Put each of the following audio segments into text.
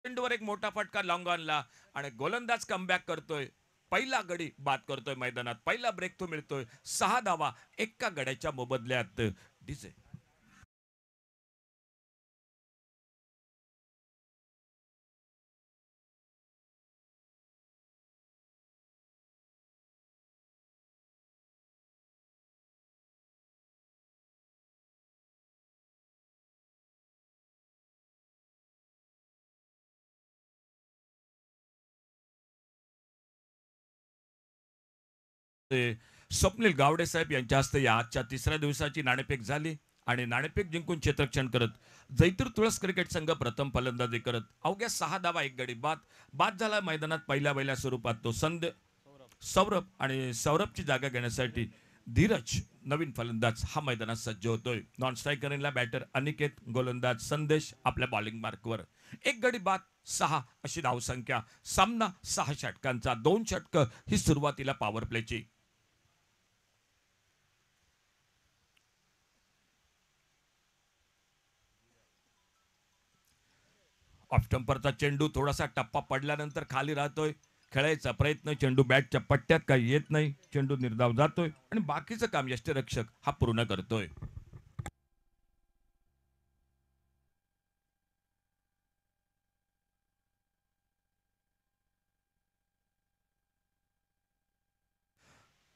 चेंडूवर एक मोठा फटका लॉंग ऑनला आणि गोलंदाज कमबॅक करतोय. पहिला गडी बाद करतोय मैदानात. पहिला ब्रेक तो मिळतोय. 6 धावा एका गड्याच्या मोबदल्यात. डीजे स्वप्नील गावडे साहेब यांच्या हस्ते या आजच्या तिसऱ्या दिवसाची नाणेफेक झाली आणि नाणेफेक जिंकून क्षेत्ररक्षण करत जैतूर तुळस क्रिकेट संघ प्रथम फलंदाजी करत अवघ्या 6 धावा एक गडी बाद बाद झाला मैदानात पहिल्या स्वरूपात तो सौरभ आणि सौरभची जागा घेण्यासाठी धीरज नवीन फलंदाज हा मैदानात सज्ज होतोय. नॉन स्ट्रायकरला बॅटर अनिकेत, गोलंदाज संदेश आपल्या बॉलिंग मार्कवर. एक गडी बाद 6 अशी धावसंख्या. सामना 6 षटकांचा. 2 षटकं ही सुरुवातीला पॉवर प्लेची. ऑफ स्टंपरचा चेंडू थोडासा टप्पा पडल्यानंतर खाली राहतोय. खेळायचा प्रयत्न, चेंडू बॅटच्या पट्ट्यात काही येत नाही. चेंडू निर्धाव जातोय आणि बाकीचं काम यष्टीरक्षक हा पूर्ण करतोय.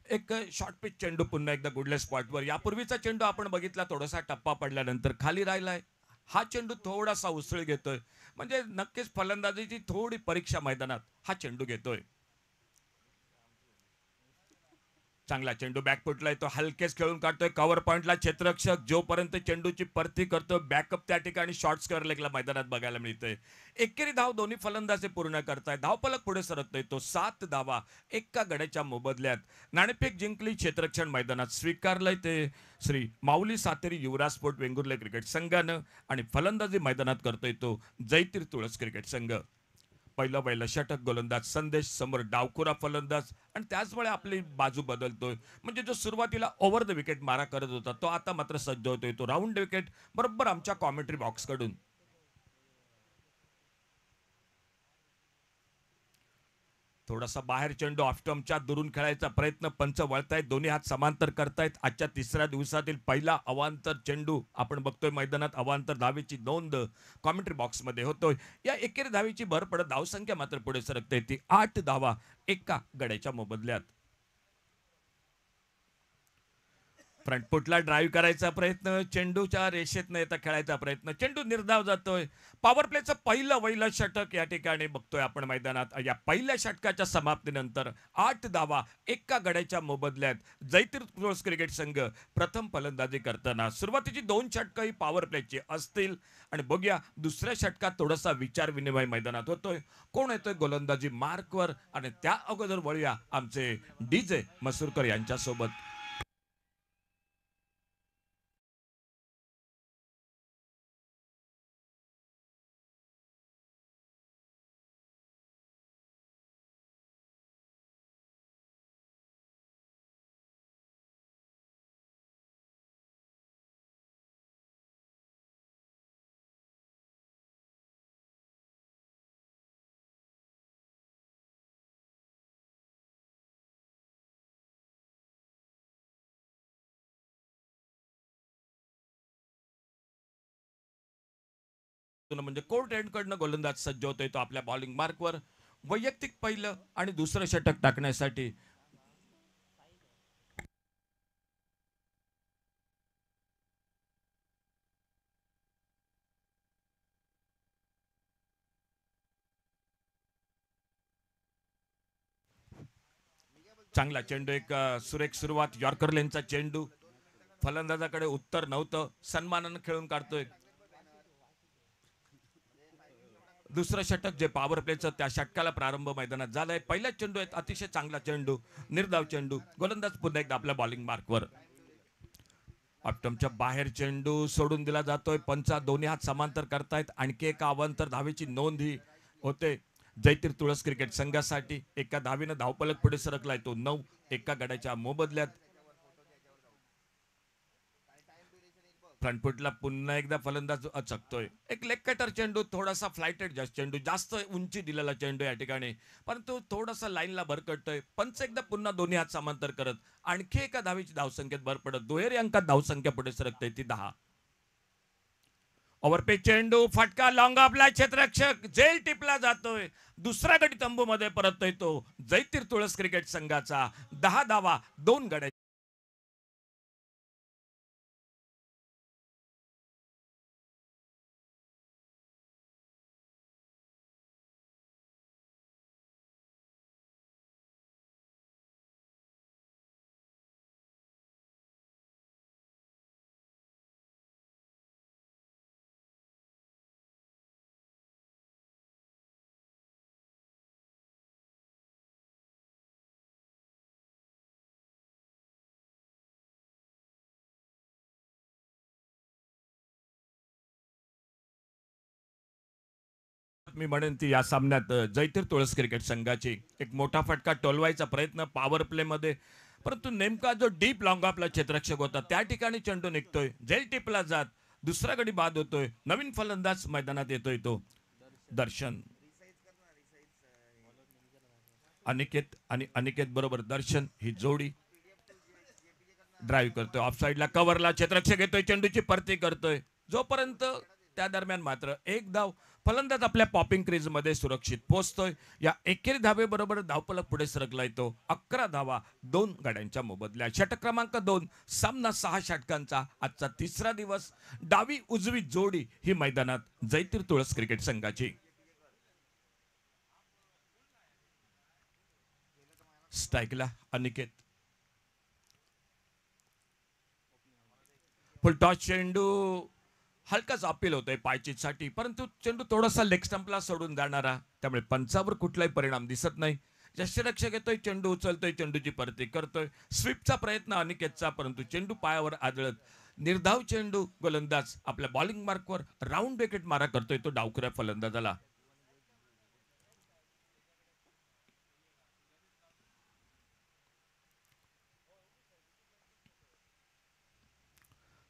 एक शॉर्ट पिच चेंडू पुन्हा एकदा गुडल्या स्पॉटवर. यापूर्वीचा चेंडू आपण बघितला थोडासा टप्पा पडल्यानंतर खाली राहिलाय. हा चेंडू थोडासा उसळ घेतोय. म्हणजे नक्कीच फलंदाजीची थोडी परीक्षा मैदानात हा चेंडू घेतोय. चांगला चेंडू बॅकफुटला तो हलकेच खेळून काढतोय. कव्हर पॉइंटला क्षेत्ररक्षक जोपर्यंत चेंडूची परती करतोय बॅकअप त्या ठिकाणी शॉर्ट स्क्वेअर लेगला मैदानात बघायला मिळतोय. एकेरी धाव दोन्ही फलंदाजे पूर्ण करताय. धावफलक पुढे सरकतोय तो 7 धावा एका गड्याच्या मोबदल्यात. नाणेफेक जिंकली क्षेत्ररक्षण मैदानात स्वीकारलंय ते श्री माऊली सातेरी युवराज स्पोर्ट वेंगुर्ले क्रिकेट संघानं आणि फलंदाजी मैदानात करतोय तो जैतीर तुळस क्रिकेट संघ. पहिलं षटक गोलंदाज संदेश समोर डावखुरा फलंदाज आणि त्याचमुळे आपली बाजू बदलतोय. म्हणजे जो सुरुवातीला ओव्हर द विकेट मारा करत होता तो आता मात्र सज्ज होतोय. तो राऊंड विकेट बरोबर आमच्या कॉमेंट्री बॉक्स कडून. थोडासा बाहेर चेंडू ऑफस्टमच्या दुरून खेळायचा प्रयत्न. पंच वळतायत, दोन्ही हात समांतर करतायत. आजच्या तिसऱ्या दिवसातील पहिला अवांतर चेंडू आपण बघतोय मैदानात. अवांतर धावेची नोंद कॉमेंट्री बॉक्समध्ये होतोय. या एकेरी धावेची भर पडत धावसंख्या मात्र पुढे सरकते ती 8 धावा एका गड्याच्या मोबदल्यात. फ्रंटफुटला ड्राईव्ह करायचा प्रयत्न, चेंडूच्या रेषेत न येता खेळायचा प्रयत्न. चेंडू निर्धाव जातोय. पॉवर प्लेचं पहिलं षटक या ठिकाणी बघतोय आपण मैदानात. या पहिल्या षटकाच्या समाप्तीनंतर 8 धावा एका गड्याच्या मोबदल्यात जैतीर तुळस क्रिकेट संघ प्रथम फलंदाजी करताना. सुरुवातीची 2 षटकं ही पॉवर प्लेची असतील आणि बघूया दुसऱ्या षटकात थोडासा विचार विनिमय मैदानात होतोय. कोण येतोय गोलंदाजी मार्कवर आणि त्या अगोदर वळूया आमचे डीजे मसूरकर यांच्यासोबत. म्हणजे कोर्ट एंड कडनं गोलंदाज सज्ज होतोय तो आपल्या बॉलिंग मार्कवर. वैयक्तिक पहिलं आणि दुसरं षटक टाकण्यासाठी चांगला चेंडू. एक सुरेख सुरुवात. यॉर्कर लेनचा चेंडू फलंदाजाकडे उत्तर नव्हतं. सन्मानानं खेळून काढतोय. दुसरं षटक जे पॉवर प्लेचं त्या षटकाला प्रारंभ मैदानात झालाय. पहिला चेंडू आहे अतिशय चांगला चेंडू, निर्धाव चेंडू. गोलंदाज पुन्हा एकदा आपल्या बॉलिंग मार्कवर. ऑप्टमच्या बाहेर चेंडू सोडून दिला जातोय. पंचा दोन्ही हात समांतर करतायत. आणखी एका अवांतर धावेची नोंद ही होते जैतीर तुळस क्रिकेट संघासाठी. एका धावेनं धावपलक पुढे सरकलाय तो 9 एका गड्याच्या मोबदल्यात. फ्रंटफुटला पुन्हा एकदा फलंदाज अचकतोय. एक लेग कटर चेंडू, थोडासा फ्लायटेड जास्त चेंडू, जास्त उंची दिलेला चेंडू या ठिकाणी, परंतु थोडासा लाईनला भरकटतोय. पंच एकदा पुन्हा दोन्ही हात समांतर करत आणखी एका धावेची धावसंख्येत भर पडत दुहेरी अंकात धावसंख्या पुढे सरकते ती 10. ओव्हरपेच चेंडू, फटका, लॉंग ऑफला क्षेत्ररक्षक जेल टिपला जातोय. दुसरा गडी तंबू मध्ये परततोय तो जयतीर तुळस क्रिकेट संघाचा. 10 धावा 2 गड्या. मी म्हणेन ती या सामन्यात जयतीर तुळस क्रिकेट संघाची एक मोठा फटका टोलवायचा प्रयत्न पॉवर प्ले मध्ये, परंतु नेमका जो डीप लॉंग ऑफला क्षेत्ररक्षक होता त्या ठिकाणी चेंडू निघतोय, जेल टिपला जात दुसरा गडी बाद होतोय. नवीन फलंदाज मैदानात येतोय तो दर्शन. अनिकेत आणि अनिकेत बरोबर दर्शन ही जोडी ड्राईव्ह करतोय. ऑफ साईडला कव्हरला क्षेत्ररक्षक येतोय, चेंडूची परती करतोय. जोपर्यंत त्या दरम्यान मात्र एक धाव फलंदाज आपल्या पॉपिंग क्रीज मध्ये सुरक्षित पोहोचतोय. या एकेरी धावेबरोबर धावफलक पुढे सरकलाय तो 11 धावा 2 गड्यांच्या मोबदल्यात. षटक क्रमांक 2, सामना 6 षटकांचा. आजचा तिसरा दिवस. डावी उजवी जोडी ही मैदानात जयतीर तुळस क्रिकेट संघाची. स्ट्राईकला अनिकेत, फुलटॉस चेंडू हलकाच अपील होतोय पायचीसाठी, परंतु चेंडू थोडासा लेग स्टंपला सोडून जाणारा, त्यामुळे पंचावर कुठलाही परिणाम दिसत नाही. यष्टीरक्षक येतोय, चेंडू उचलतोय, चेंडूची परती करतोय. स्वीपचा प्रयत्न अनिकेतचा, परंतु चेंडू पायावर आदळत निर्धाव चेंडू. गोलंदाज आपल्या बॉलिंग मार्कवर राऊंड विकेट मारा करतोय तो डावखुऱ्या फलंदाजाला.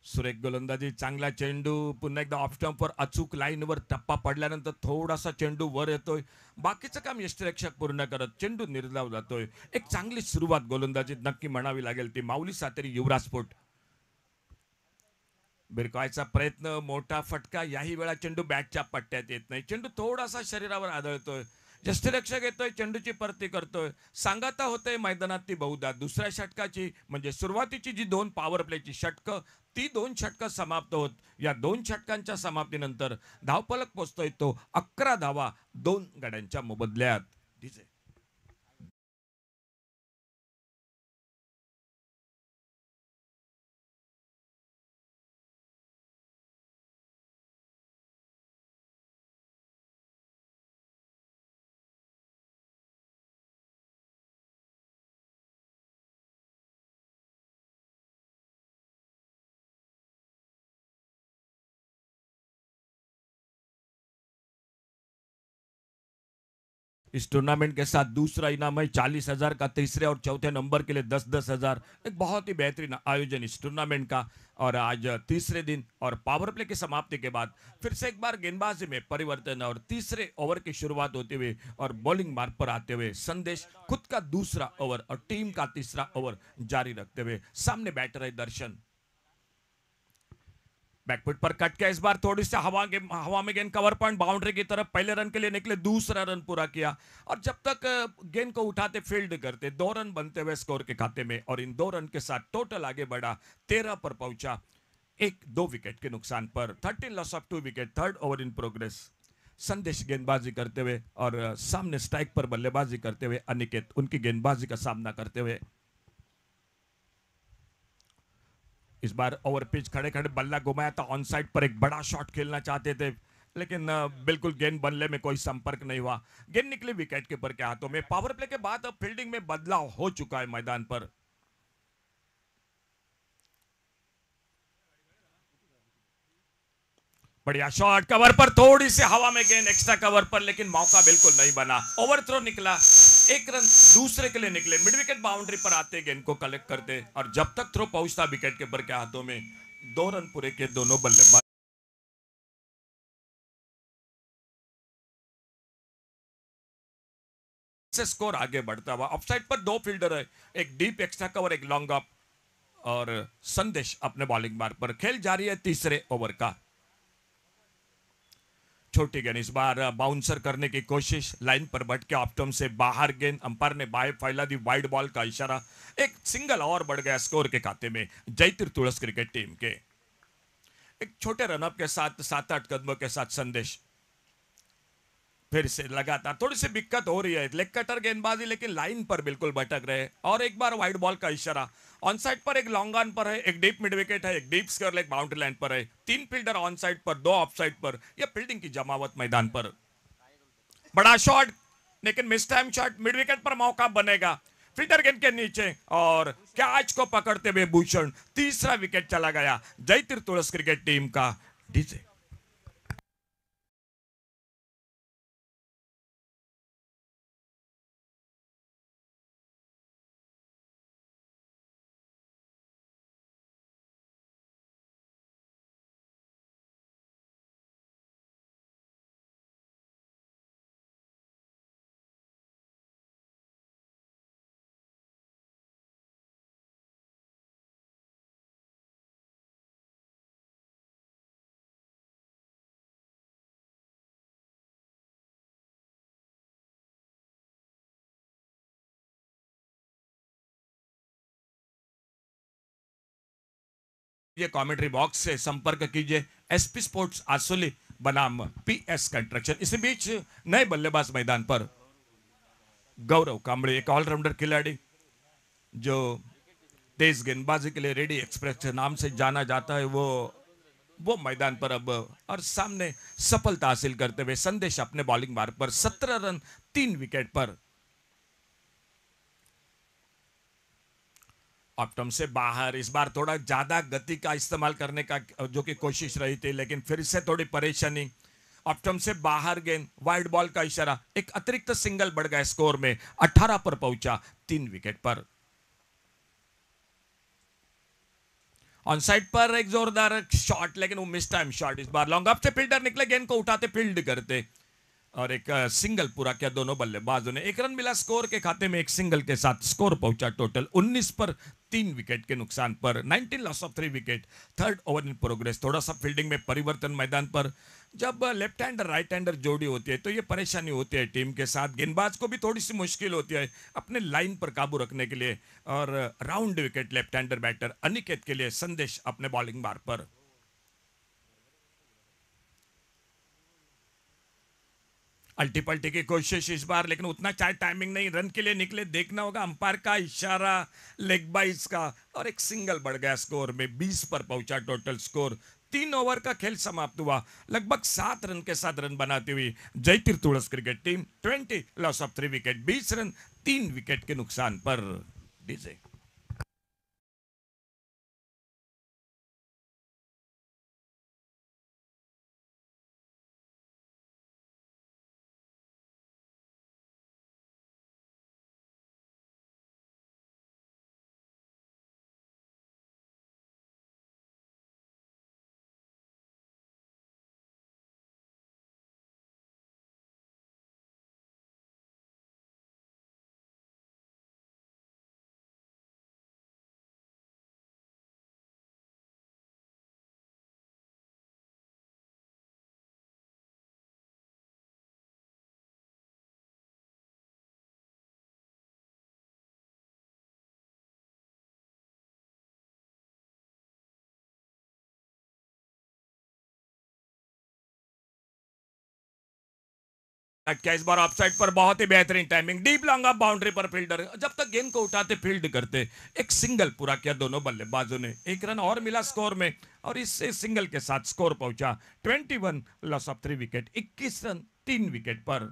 सुरेख गोलंदाजी, चांगला चेंडू, पुन्हा एकदा ऑफ स्टंपवर अचूक लाईनवर टप्पा पडल्यानंतर थोडासा चेंडू वर येतोय. बाकीचं काम यष्टीरक्षक पूर्ण करत चेंडू निर्धाव जातोय. एक चांगली सुरुवात गोलंदाजीत नक्की म्हणावी लागेल ती माऊली सातेरी युवराज स्पोर्ट. भिरकायचा प्रयत्न, मोठा फटका. याही वेळा चेंडू बॅटच्या पट्ट्यात येत नाही, चेंडू थोडासा शरीरावर आदळतोय. यष्टीरक्षक येतोय, चेंडूची परती करतोय. सांगाता होतंय मैदानात ती बहुधा दुसऱ्या षटकाची म्हणजे सुरुवातीची जी 2 पॉवर प्लेची षटकं, ती 2 षटकं समाप्त होत या 2 षटकांच्या समाप्तीनंतर धावफलक पोचतोय तो 11 धावा 2 गड्यांच्या मोबदल्यात. इस टूर्नामेंट के साथ दूसरा इनाम है 40,000 का, तीसरे और चौथे नंबर के लिए 10,000। एक बहुत ही बेहतरीन आयोजन इस टूर्नामेंट का। और आज तीसरे दिन और पावर प्ले की समाप्ति के बाद फिर से एक बार गेंदबाजी में परिवर्तन और तीसरे ओवर की शुरुआत होते हुए और बॉलिंग मार्ग पर आते हुए संदेश खुद का दूसरा ओवर और टीम का तीसरा ओवर जारी रखते हुए सामने बैटर है दर्शन। बैकफुट पर कट किया, इस बार थोड़ी सी हवा में गेंद कवर पॉइंट बाउंड्री की तरफ पहले रन के लिए निकले, दूसरा रन पूरा किया और जब तक गेंद को उठाते फील्ड करते 2 रन बनते हुए स्कोर के खाते में और इन 2 रन के साथ टोटल आगे बढ़ा 13 पर पहुंचा, 1-2 विकेट के नुकसान पर। 13 loss of 2 wicket, third over in progress. संदेश गेंदबाजी करते हुए और सामने स्ट्राइक पर बल्लेबाजी करते हुए अनिकेत उनकी गेंदबाजी का सामना करते हुए। इस बार ओवर पिच खड़े खड़े बल्ला घुमाया था, ऑन साइड पर एक बड़ा शॉट खेलना चाहते थे लेकिन बिल्कुल गेंद बल्ले में कोई संपर्क नहीं हुआ, गेंद निकली विकेट कीपर के हाथों में। पावर प्ले के बाद अब फील्डिंग में बदलाव हो चुका है मैदान पर। बढ़िया शॉट, कवर पर थोड़ी सी हवा में गेंद एक्स्ट्रा कवर पर, लेकिन मौका बिल्कुल नहीं बना। ओवर थ्रो निकला, 1 रन दूसरे के लिए निकले, मिड विकेट बाउंड्री पर आते गेंद को कलेक्ट करते और जब तक थ्रो पहुंचता विकेट कीपर के हाथों में 2 रन पूरे किए दोनों बल्लेबाज से स्कोर आगे बढ़ता हुआ। ऑफसाइड पर 2 फील्डर है, एक डीप एक्स्ट्रा कवर, एक लॉन्ग ऑफ, और संदेश अपने बॉलिंग मार्ग पर। खेल जारी है तीसरे ओवर का। छोटी गेंद इस बार बाउंसर करने की कोशिश, लाइन पर भटके ऑप्टम से बाहर गेंद, अंपायर ने बाएं फैला दी, वाइड बॉल का इशारा। एक सिंगल और बढ़ गया स्कोर के खाते में जयतीर तुलस क्रिकेट टीम के। एक छोटे रनअप के साथ 7-8 कदमों के साथ संदेश फिर से लगातार थोड़ी सी दिक्कत हो रही है, लेग कटर गेंदबाजी, लेकिन लाइन पर बिल्कुल भटक रहे। और एक बार वाइड बॉल का इशारा। ऑन साइड पर एक लॉन्ग ऑन पर है, एक डीप मिड विकेट है, एक deep square leg boundary line पर है। 3 फील्डर ऑन साइड पर, 2 ऑफ साइड पर। यह फील्डिंग की जमावट मैदान पर। बड़ा शॉट, लेकिन mistime shot. Mid wicket पर मौका बनेगा, फील्डर गेंद के नीचे, और कैच को पकड़ते हुए भूषण। तीसरा विकेट चला गया जयतीर तुलस क्रिकेट टीम का। डीजे ये कमेंट्री बॉक्स से संपर्क कीजिए, एसपी स्पोर्ट्स आसोली बनाम पीएस कंस्ट्रक्शन। इसी बीच नए बल्लेबाज मैदान पर गौरव कांबळे, एक ऑलराउंडर खिलाड़ी जो तेज गेंदबाजी के लिए रेडी एक्सप्रेस के नाम से जाना जाता है, वो मैदान पर अब। और सामने सफलता हासिल करते हुए संदेश अपने बॉलिंग मार्ग पर 17 रन 3 विकेट पर। ऑप्टम से बाहर, इस बार थोड़ा ज्यादा गति का इस्तेमाल करने का जो कि कोशिश रही थी, लेकिन फिर से थोड़ी परेशानी। ऑप्टम से बाहर गेंद, वाइड बॉल का इशारा, एक अतिरिक्त सिंगल बढ़ गया स्कोर में, 18 पर पहुंचा 3 विकेट पर। ऑन साइड पर एक जोरदार शॉट, लेकिन वो मिस टाइम शॉट। इस बार लॉन्ग ऑफ से फील्डर निकले, गेंद को उठाते फील्ड करते, और एक सिंगल पूरा किया दोनों बल्लेबाजों ने। 1 रन मिला स्कोर के खाते में, एक सिंगल के साथ स्कोर पहुंचा टोटल 19 पर 3 विकेट के नुकसान पर। 19 loss of 3 wicket. Third over in progress. थोड़ा सा फील्डिंग में परिवर्तन मैदान पर। जब लेफ्ट हैंडर राइट हैंडर जोड़ी होती है तो ये परेशानी होती है टीम के साथ। गेंदबाज को भी थोड़ी सी मुश्किल होती है अपने लाइन पर काबू रखने के लिए। और round wicket left hander batter Aniket के लिए संदेश अपने बॉलिंग मार्ग पर। अल्टी पल्टी की कोशिश इस बार, लेकिन उतना चाहे टाइमिंग नहीं, रन के लिए निकले, देखना होगा अंपायर का इशारा लेग बाइस का। और एक सिंगल बढ़ गया स्कोर में, 20 पर पहुंचा टोटल स्कोर। 3 ओवर का खेल समाप्त हुआ, लगभग 7 रन के साथ रन बनाती हुई Jaytir Tulas cricket team 20 loss of 3 wicket, 20 run 3 wicket के नुकसान पर। डीजे अटका इस बार ऑफसाइड पर, बहुत ही बेहतरीन timing, deep long off boundary पर फील्डर जब तक गेंद को उठाते फील्ड करते। एक सिंगल पूरा किया दोनों बल्लेबाजों ने, 1 रन और मिला स्कोर में, और इस सिंगल के साथ स्कोर पहुंचा 21 loss of 3 wicket, 21 run 3 wicket पर।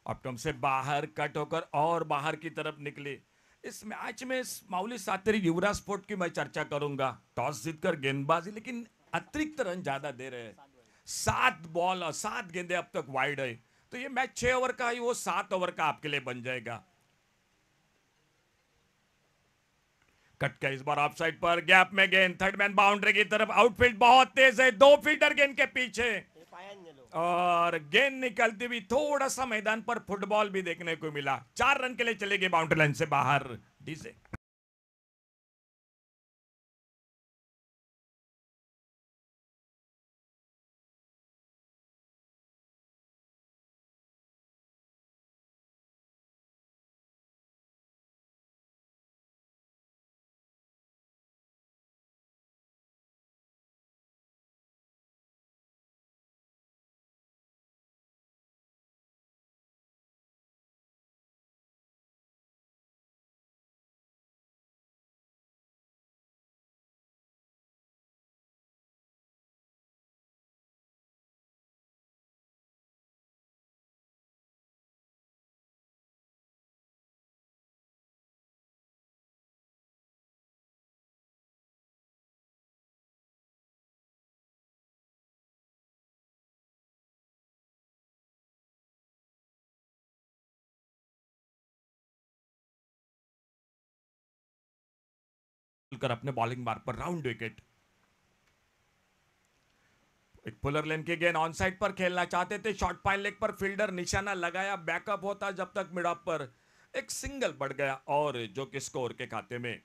ऑप्टम से बाहर कट होकर और बाहर की तरफ निकली। इस मैच में माउली सातेरी युवराज स्पोर्ट की मैं चर्चा करूंगा। टॉस जीतकर गेंदबाजी, लेकिन अतिरिक्त रन ज्यादा दे रहे हैं। 7 बॉल और 7 गेंदे अब तक वाइड है, तो ये मैच 6 ओवर का ही वो 7 ओवर का आपके लिए बन जाएगा। कट का इस बार ऑफ साइड पर, गैप में गेंद, थर्ड मैन बाउंड्री की तरफ, आउटफील्ड बहुत तेज है, 2 फील्डर गेंद के पीछे और गेंद निकलती हुई थोड़ा सा मैदान पर फुटबॉल भी देखने को मिला। 4 रन के लिए चले गए बाउंड्री लाइन से बाहर डीजे। कर अपने बॉलिंग मार्क पर राउंड विकेट। एक पुलर लेन की गेंद ऑन साइड पर खेलना चाहते थे, शॉर्ट पाइल लेग पर फील्डर निशाना लगाया, बैकअप होता जब तक मिड ऑफ पर एक सिंगल बढ़ गया और जो कि स्कोर के खाते में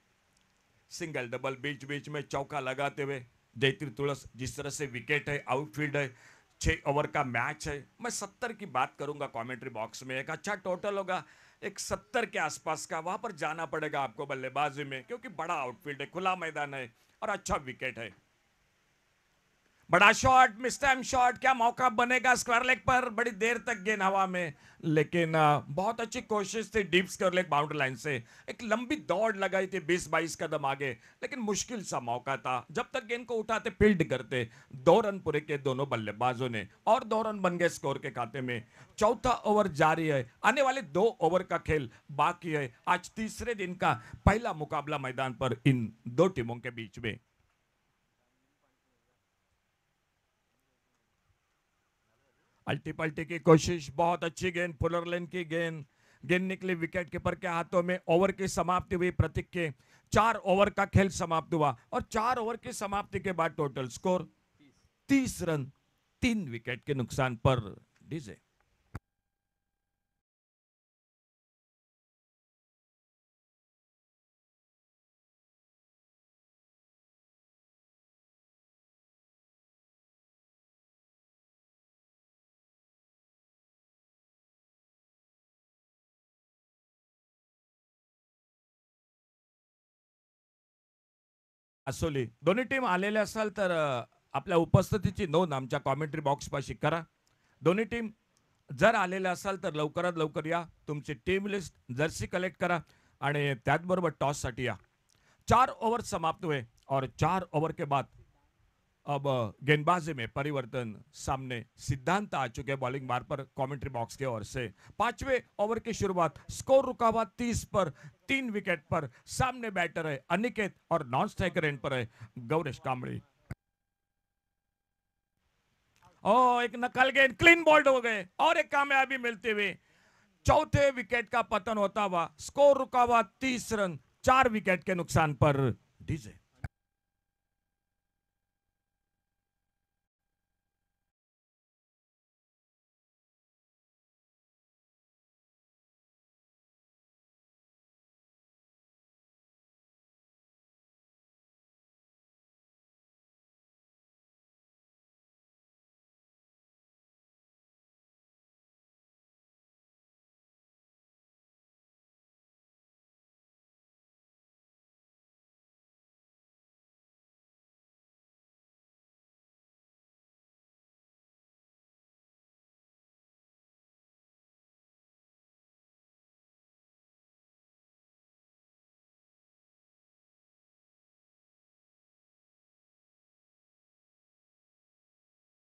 सिंगल डबल, बीच बीच में चौका लगाते हुए जयतीर तुलस। जिस तरह से विकेट है, आउटफील्ड है, 6 ओवर का मैच है, मैं 70 की बात करूंगा कमेंट्री बॉक्स में। एक अच्छा टोटल होगा, एक 70 के आसपास का, वहां पर जाना पड़ेगा आपको बल्लेबाजी में, क्योंकि बड़ा आउटफील्ड है, खुला मैदान है और अच्छा विकेट है। बड़ा शॉट, मिस टाइम शॉट, क्या मौका बनेगा स्क्वायर लेग पर? बड़ी देर तक गेंद हवा में, लेकिन बहुत अच्छी कोशिश थी deep square leg boundary line से। एक लंबी दौड़ लगाई थी 20-22 कदम आगे, लेकिन मुश्किल सा मौका था। जब तक गेंद को उठाते, फील्ड करते, 2 रन पूरे के दोनों बल्लेबाजों ने और 2 रन बन गए स्कोर के खाते में। चौथा ओवर जारी है, आने वाले 2 ओवर का खेल बाकी है। आज तीसरे दिन का पहला मुकाबला मैदान पर इन दो टीमों के बीच में। अल्टी पल्टी की कोशिश, बहुत अच्छी गेंद, पुलर लेन की गेंद, गेंद निकली विकेट कीपर के हाथों में। ओवर की समाप्ति हुई प्रतीक के, 4 ओवर का खेल समाप्त हुआ और 4 ओवर की समाप्ति के बाद टोटल स्कोर 30 रन, 3 विकेट के नुकसान पर डीजे। असोली दोन्ही टीम आलेले असाल तर आपल्या उपस्थितीची नोंद आमच्या कॉमेंट्री बॉक्स पाशी करा। दोन्ही टीम जर आलेले असाल तर लवकरात लवकर या, तुमची टीम लिस्ट जर्सी कलेक्ट करा आणि त्याचबरोबर टॉस साठी या। 4 ओवर समाप्त हुए और 4 ओवर के बाद अब गेंदबाजी में परिवर्तन सामने सिद्धांत आ चुके बॉलिंग बार पर कमेंट्री बॉक्स के ओर से। 5वें ओवर की शुरुआत, स्कोर रुका हुआ 30 पर, 3 विकेट पर। सामने बैटर है अनिकेत और नॉन स्ट्राइकर एंड पर है गौरेश कांबळे। ओ एक नकल गेंद, क्लीन बॉल्ड हो गए और एक कामयाबी मिलती हुई। चौथे विकेट का पतन होता हुआ, स्कोर रुका हुआ 30 रन, 4 विकेट के नुकसान पर डीजे।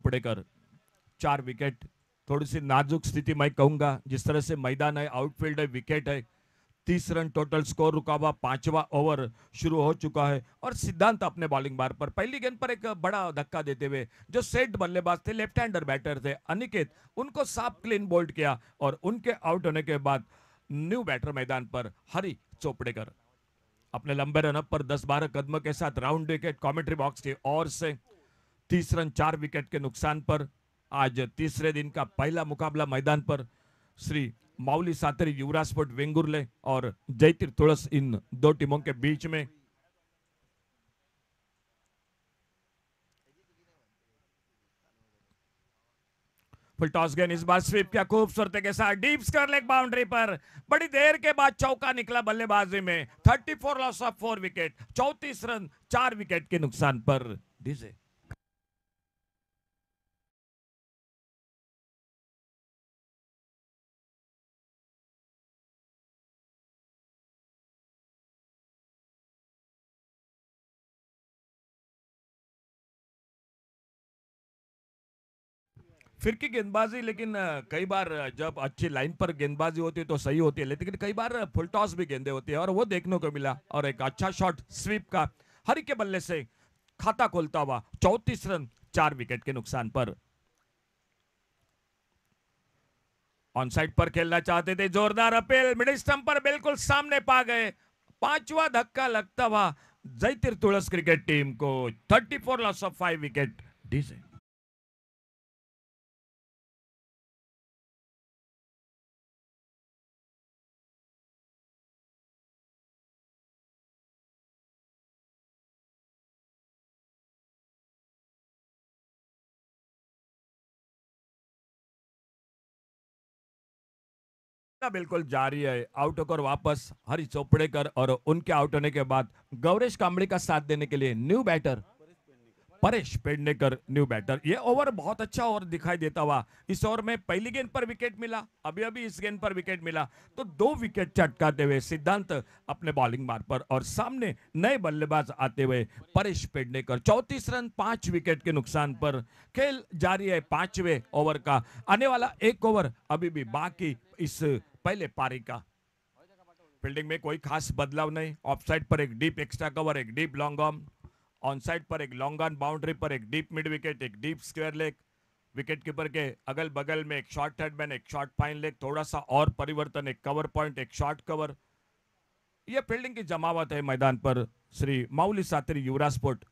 पुडेकर 4 विकेट, थोड़ी सी नाजुक स्थिति मैं कहूंगा, जिस तरह से मैदान है, आउटफील्ड है, विकेट है। 30 रन टोटल स्कोर रुका हुआ, 5वां ओवर शुरू हो चुका है और सिद्धांत अपने बॉलिंग बार पर पहली गेंद पर एक बड़ा धक्का देते हुए जो सेट बल्लेबाज थे, लेफ्ट हैंडर बैटर थे अनिकेत, उनको साफ क्लीन बोल्ड किया और उनके आउट होने के बाद न्यू बैटर मैदान पर हरी चोपड़ेकर अपने लंबे रनअप पर 10-12 कदमों के साथ राउंड विकेट कमेंट्री बॉक्स की ओर से 30 रन 4 विकेट के नुकसान पर आज तीसरे दिन का पहला मुकाबला मैदान पर श्री माउली सातरी युवराज स्पोर्ट वेंगुर्ले और जयतीर तुळस इन दो टीमों के बीच में। फुल टॉस गेंद इस बार स्वीप किया खूबसूरती के साथ डीप स्क्वायर लेग बाउंड्री पर, बड़ी देर के बाद चौका निकला बल्लेबाजी में। 34 loss of 4 wicket, 34 run 4 wicket के नुकसान पर। डीजे फिर की गेंदबाजी, लेकिन कई बार जब अच्छी लाइन पर गेंदबाजी होती है तो सही होती है, लेकिन कई बार फुल टॉस भी गेंदे होती है और वो देखने को मिला। और एक अच्छा शॉट स्वीप का हरी के बल्ले से खाता खोलता हुआ 34 रन 4 विकेट के नुकसान पर। ऑन साइड पर खेलना चाहते थे, जोरदार अपील मिडिल स्टंप पर बिल्कुल सामने पा गए। 5वां धक्का लगता हुआ जयतीर तुळस क्रिकेट टीम को 34 लॉस ऑफ 5 विकेट। डीजे बिल्कुल जारी है, आउट होकर वापस हरी चोपड़ेकर और उनके आउट होने के बाद गौरेश कांबड़ी का साथ देने के लिए new batter Paresh Pednekar new batter. ये ओवर बहुत अच्छा ओवर दिखाई देता हुआ। इस ओवर में पहली गेंद पर विकेट मिला, अभी अभी इस गेंद पर विकेट मिला, तो 2 विकेट चटकाते हुए सिद्धांत अपने बॉलिंग मार्ग पर और सामने नए बल्लेबाज आते हुए परेश पेडनेकर 34 रन 5 विकेट के नुकसान पर। खेल जारी है 5वें ओवर का, आने वाला एक ओवर अभी भी बाकी इस पहले पारी का। फील्डिंग में कोई खास बदलाव नहीं, ऑफ साइड पर एक डीप एक्स्ट्रा कवर, एक deep long on, on side पर एक लॉन्ग ऑन बाउंड्री पर एक डीप मिड विकेट, एक deep square leg, wicket keeper के अगल बगल में एक शॉर्ट हेडमैन, एक शॉर्ट फाइन लेग, थोड़ा सा और परिवर्तन, एक कवर पॉइंट, एक शॉर्ट कवर। यह फील्डिंग की जमावट है मैदान पर। श्री माउली सातरी युवराज स्पोर्ट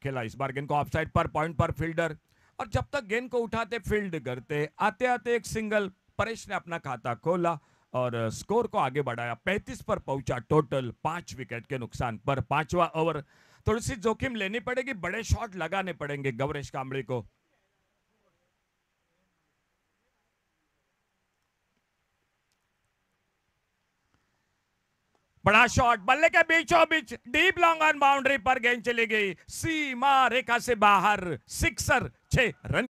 खेला इस बार गेंद को of side per, point per fielder, और जब तक गेंद को उठाते फील्ड करते, आते आते एक सिंगल, परेश ने अपना खाता खोला और स्कोर को आगे बढ़ाया। 35 पर पहुंचा टोटल 5 विकेट के नुकसान पर। 5वां ओवर थोड़ी सी जोखिम लेनी पड़ेगी, बड़े शॉट लगाने पड़ेंगे गौरेश कांबड़ी को। बड़ा शॉट बल्ले के बीचों बीच, डीप लॉन्ग ऑन बाउंड्री पर गेंद चली गई सीमा रेखा से बाहर, सिक्सर, 6 रन।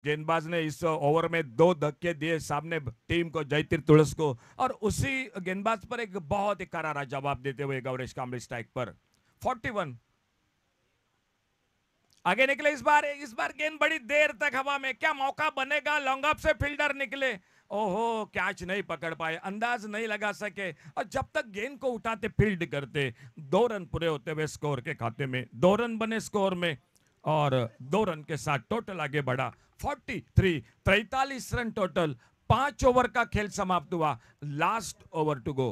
गेंदबाज ने इस ओवर में 2 धक्के दिए सामने टीम को, जयतीर तुळस को, और उसी गेंदबाज पर एक बहुत ही करारा जवाब देते हुए गौरेश कांबड़ी स्ट्राइक पर। 41 आगे निकले इस बार गेंद बड़ी देर तक हवा में, क्या मौका बनेगा? लॉन्ग ऑफ से फील्डर निकले, ओहो कैच नहीं पकड़ पाए, अंदाज नहीं लगा सके, और जब तक गेंद को उठाते फील्ड करते 2 रन पूरे होते हुए स्कोर के खाते में 2 रन बने स्कोर में, और 2 रन के साथ टोटल आगे बढ़ा 43 रन टोटल। 5 ओवर का खेल समाप्त हुआ, लास्ट ओवर टू गो।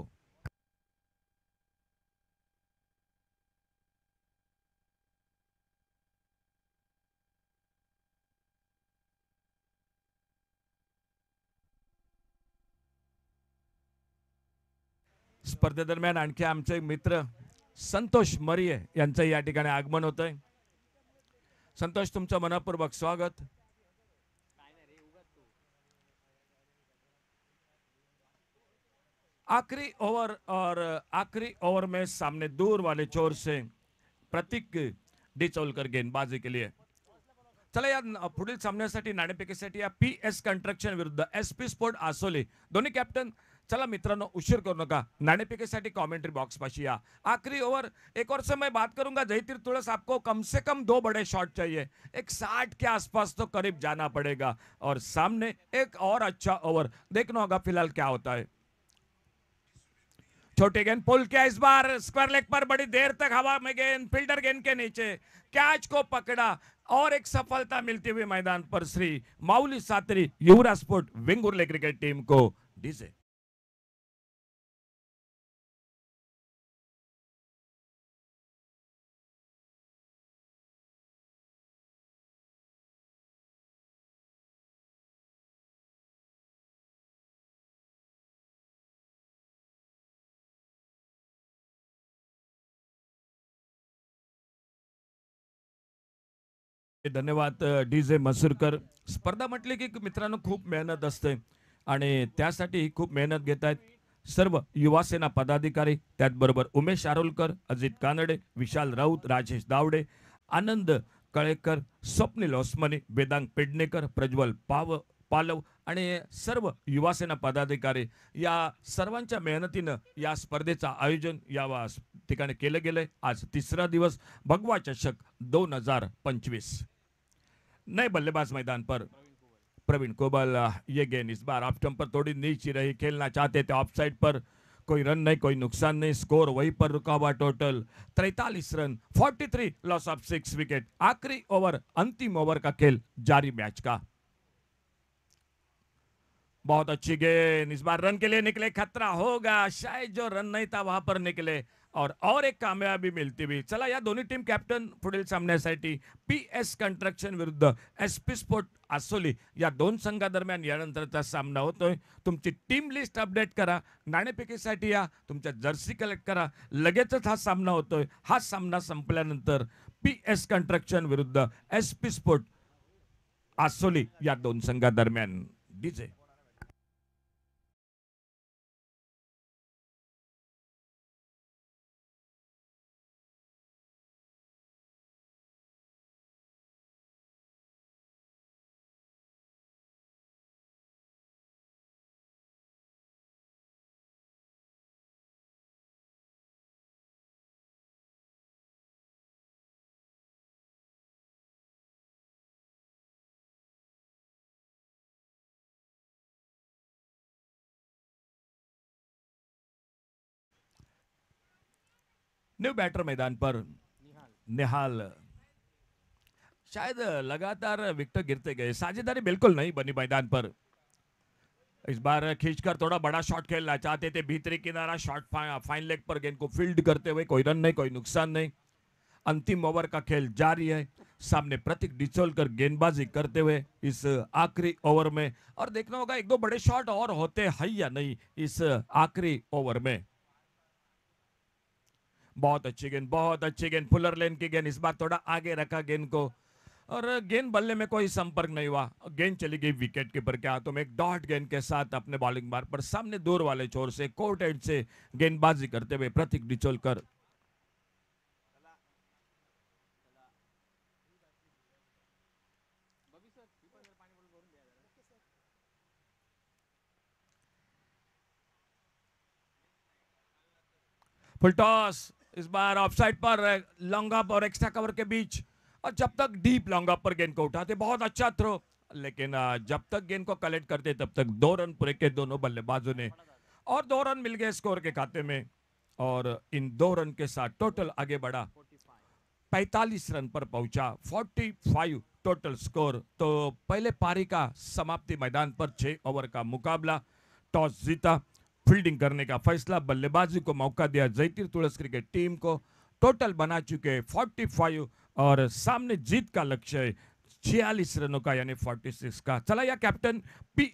स्पर्धेदरम्यान आणखी आमचे मित्र संतोष मरिये यांचं या ठिकाणी आगमन होतंय। संतोष, तुमचं मनपूर्वक स्वागत। आखिरी ओवर और आखिरी ओवर में सामने दूर वाले छोर से प्रतीक डिचौलकर गेंदबाजी के लिए. चला या पुढील सामन्यासाठी नाणेफेकीसाठी या पी एस कंस्ट्रक्शन विरुद्ध एस पी स्पोर्ट आसोली दोन्ही कॅप्टन. चला मित्रांनो, उशीर करू नका, नाणेफेकीसाठी कमेंट्री बॉक्स पाशी या. आखिरी ओवर, एक और से मैं बात करूंगा जयतीर तुलस, आपको कम से कम 2 बड़े शॉट चाहिए, एक 60 के आसपास तो करीब जाना पड़ेगा. और सामने एक और अच्छा ओवर देखना होगा फिलहाल क्या होता है. छोटी गेंद पुल किया, इस बार स्क्वायर लेग पर बड़ी देर तक हवा में गेंद, फील्डर गेंद के नीचे कैच को पकड़ा और एक सफलता मिलती हुई मैदान पर श्री माऊली सातरी युवराज स्पोर्ट वेंगुर्ले क्रिकेट टीम को डीजे. धन्यवाद डीजे मसूरकर. स्पर्धा म्हटली की मित्रांनो खूप मेहनत असते आणि त्यासाठी खूप मेहनत घेत आहेत सर्व युवा सेना पदाधिकारी, त्याचबरोबर उमेश आरोलकर, अजित कानडे, विशाल राऊत, राजेश दावडे, आनंद कळेकर, स्वप्नील ओसमानी, वेदांग पेडणेकर, प्रज्वल पालव आणि सर्व युवा सेना पदाधिकारी, या सर्वांच्या मेहनतीनं या स्पर्धेचं आयोजन या ठिकाणी केलं गेलंय. आज तिसरा दिवस, भगवा चषक 2025. नए बल्लेबाज मैदान पर प्रवीण कोबल. ये गेंद इस बार ऑफ स्टंप पर थोड़ी नीची रही, खेलना चाहते थे ऑफ साइड पर, कोई रन नहीं, कोई नुकसान नहीं, स्कोर वहीं पर रुका हुआ. Total 43 run, 43 loss of 6 wicket. आखिरी ओवर, अंतिम ओवर का खेल जारी मैच का. बहुत अच्छी गेंद, इस बार रन के लिए निकले, खतरा होगा, शायद जो रन नहीं था वहां पर निकले और एक कामयाबी मिळती हुई. चला या दोन्ही टीम कॅप्टन पुढील सामन्यासाठी पी एस कंस्ट्रक्शन विरुद्ध एस पी स्पोर्ट आसोली या दोन संघादरम्यान यानंतरचा सामना होतोय. तुमची टीम लिस्ट अपडेट करा, नाणेफेकीसाठी या, तुमच्या जर्सी कलेक्ट करा, लगेचच हा सामना होतोय. हा सामना संपल्यानंतर पी एस कंस्ट्रक्शन विरुद्ध एस पी स्पोर्ट आसोली या दोन संघादरम्यान. डीजे. न्यू बैटर मैदान पर निहाल. शायद लगातार विकेट गिरते गए, साझेदारी बिल्कुल नहीं बनी मैदान पर. इस बार खींचकर थोड़ा बड़ा शॉट खेलना चाहते थे, भीतरी किनारा शॉट, फाइन लेग पर गेंद को फील्ड करते हुए, कोई रन नहीं, कोई नुकसान नहीं. अंतिम ओवर का खेल जारी है. सामने प्रतीक डिचोलकर गेंदबाजी करते हुए इस आखिरी ओवर में. और देखना होगा एक दो बड़े शॉट और होते हैं या नहीं इस आखिरी ओवर में. बहुत अच्छी गेंद, बहुत अच्छी गेंद, फुलर लेन की गेंद, इस बार थोड़ा आगे रखा गेंद को और गेंद बल्ले में कोई संपर्क नहीं हुआ. गेंद चली गई विकेट कीपर के हाथों में. एक डॉट गेंद के साथ अपने बॉलिंग मार्ग पर सामने दूर वाले छोर से कोर्ट एंड से गेंदबाजी करते हुए प्रतीक डिचोलकर. फुल टॉस, इस बार ऑफसाइड पर, लॉन्ग अप और एक्स्ट्रा कवर के बीच. और जब तक डीप लॉन्ग अप पर गेंद को उठाते, बहुत अच्छा थ्रो, लेकिन जब तक गेंद को कलेक्ट करते तब तक 2 रन पूरे के दोनों बल्लेबाजों ने. और 2 रन मिल गए स्कोर के खाते में और इन 2 रन के साथ टोटल आगे बढ़ा, 45 रन पर पहुंचा. 45 टोटल स्कोर. तो पहले पारी का समाप्ति मैदान पर 6 ओवर का मुकाबला. टॉस जीता, फील्डिंग करने का फैसला, बल्लेबाजी को मौका दिया जयतीर तुलस क्रिकेट टीम को. टोटल बना चुके 45 और सामने जीत का लक्ष्य है 46 रनों का, यानी 46 का. चला या कैप्टन पी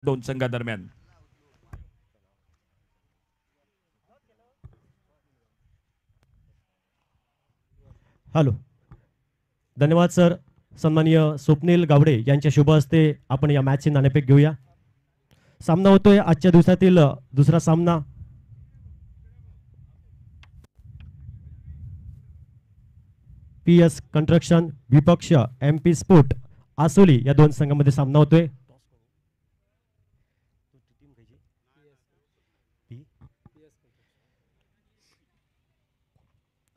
दोन संघादरम्यान. हॅलो, धन्यवाद सर. सन्माननीय स्वप्नील गावडे यांच्या शुभ हस्ते आपण या मॅचची नाणेफेक घेऊया. सामना होतोय आजच्या दिवसातील दुसरा सामना. PS कंस्ट्रक्शन विपक्ष MP स्पोर्ट आसोली या दोन संघांमध्ये सामना होतोय.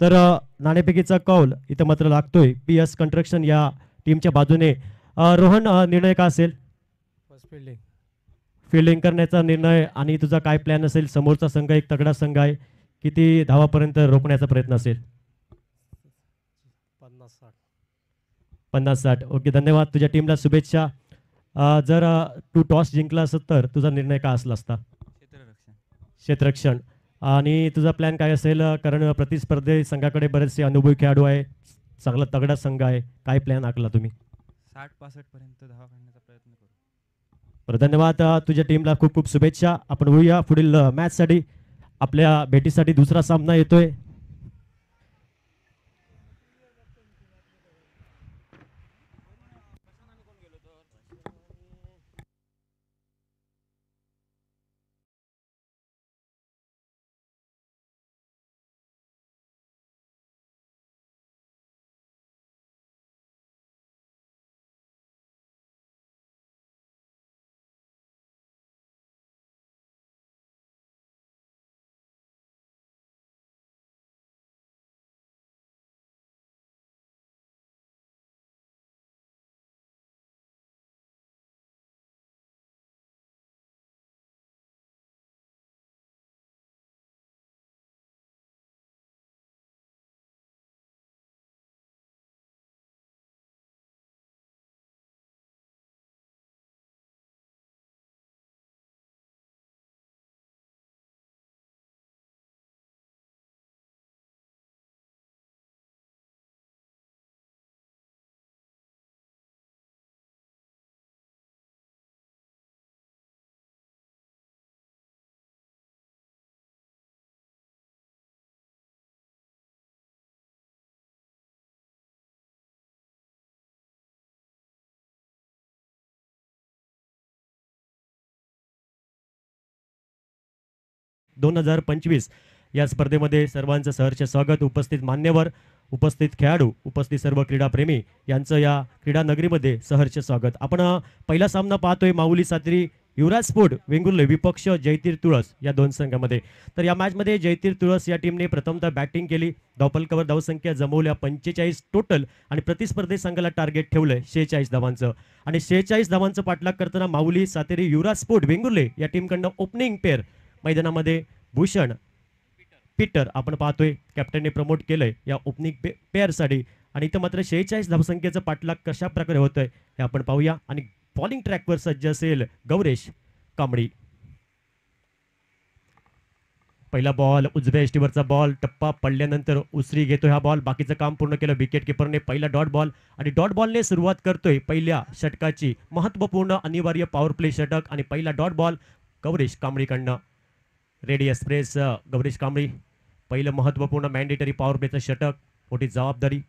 तर नाणेफेकीचा कौल इथं मात्र लागतोय PS कंस्ट्रक्शन या टीमच्या बाजूने. रोहन, निर्णय का असेल? फिल्डिंग करण्याचा निर्णय आणि तुझा काय प्लॅन असेल? समोरचा संघ एक तगडा संघ आहे, किती धावापर्यंत रोखण्याचा प्रयत्न असेल? 50-60. ओके, धन्यवाद. तुझ्या टीमला शुभेच्छा. जर तू टॉस जिंकला असत तर तुझा निर्णय काय असला असता? क्षेत्ररक्षण. आणि तुझा प्लॅन काय असेल? कारण प्रतिस्पर्धी संघाकडे बरेचसे अनुभवी खेळाडू आहे, चांगला तगडा संघ आहे. काय प्लॅन आखला तुम्ही? 60-65 पर्यंत धावा काढण्याचा प्रयत्न करू. बरं, धन्यवाद. तुझ्या टीमला खूप खूप शुभेच्छा. आपण होऊया पुढील मॅचसाठी. आपल्या भेटीसाठी दुसरा सामना येतोय. दोन 2025 या स्पर्धेमध्ये सर्वांचं सहर्ष स्वागत. उपस्थित मान्यवर, उपस्थित खेळाडू, उपस्थित सर्व क्रीडाप्रेमी यांचं या क्रीडा नगरीमध्ये सहर्ष स्वागत. आपण पहिला सामना पाहतोय माऊली सातेरी युवराज स्पोर्ट वेंगुर्ले विपक्ष जयतीर तुळस या दोन संघामध्ये. तर या मॅचमध्ये जयतीर तुळस या टीमने प्रथमतः बॅटिंग केली. धावफलकावर धावसंख्या जमवल्या 45 टोटल आणि प्रतिस्पर्धी संघाला टार्गेट ठेवलंय 46 धावांचं. आणि 46 धावांचं पाठलाग करताना माऊली सातेरी युवराज स्पोर्ट वेंगुर्ले या टीमकडनं ओपनिंग पेअर मैदानामध्ये भूषण पीटर आपण पाहतोय कॅप्टनने प्रमोट केलंय या ओपनिंग पेअरसाठी. आणि इथं मात्र 46 धावसंख्येचं पाठलाग कशा प्रकारे होतंय हे आपण पाहूया. आणि बॉलिंग ट्रॅकवर सज्ज असेल गौरेश कांबळी. पहिला बॉल उजव्या एष्टीवरचा बॉल, टप्पा पडल्यानंतर उसरी घेतोय हा बॉल. बाकीचं काम पूर्ण केलं विकेट किपरने. पहिला डॉट बॉल आणि डॉट बॉलने सुरुवात करतोय पहिल्या षटकाची. महत्त्वपूर्ण अनिवार्य पॉवर प्ले षटक आणि पहिला डॉट बॉल गौरेश कांबळीकडनं. Ready express Gauresh Kambli. पहिलं महत्त्वपूर्ण मॅन्डेटरी पॉवर प्लेचं षटक, मोठी जबाबदारी.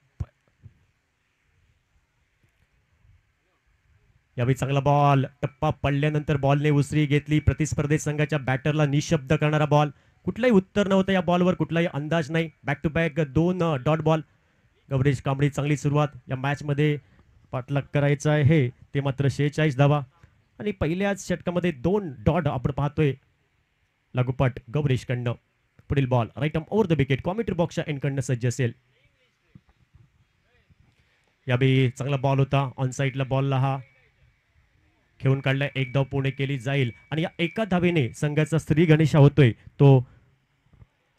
यावेळी चांगला बॉल, टप्पा पडल्यानंतर बॉलने उसरी घेतली. प्रतिस्पर्धी संघाच्या बॅटरला निशब्द करणारा बॉल. कुठलाही उत्तर नव्हतं या बॉलवर, कुठलाही अंदाज नाही. बॅक टू बॅक दोन डॉट बॉल. गौरेश कांबळी चांगली सुरुवात या मॅचमध्ये. पाठलाग करायचा आहे ते मात्र 46 धावा. आणि पहिल्याच षटकामध्ये 2 डॉट आपण पाहतोय लागोपाठ गौरेश कडनं. पुढील ball right arm over the wicket, commentary बॉक्सच्या एंडकडनं सज्ज असेल. यावेळी चांगला बॉल होता ऑन साईडला. बॉलला हा खेळून काढलाय. एक धाव पूर्ण केली जाईल. आणि या एका धावेने संघाचा श्री गणेशा होतोय तो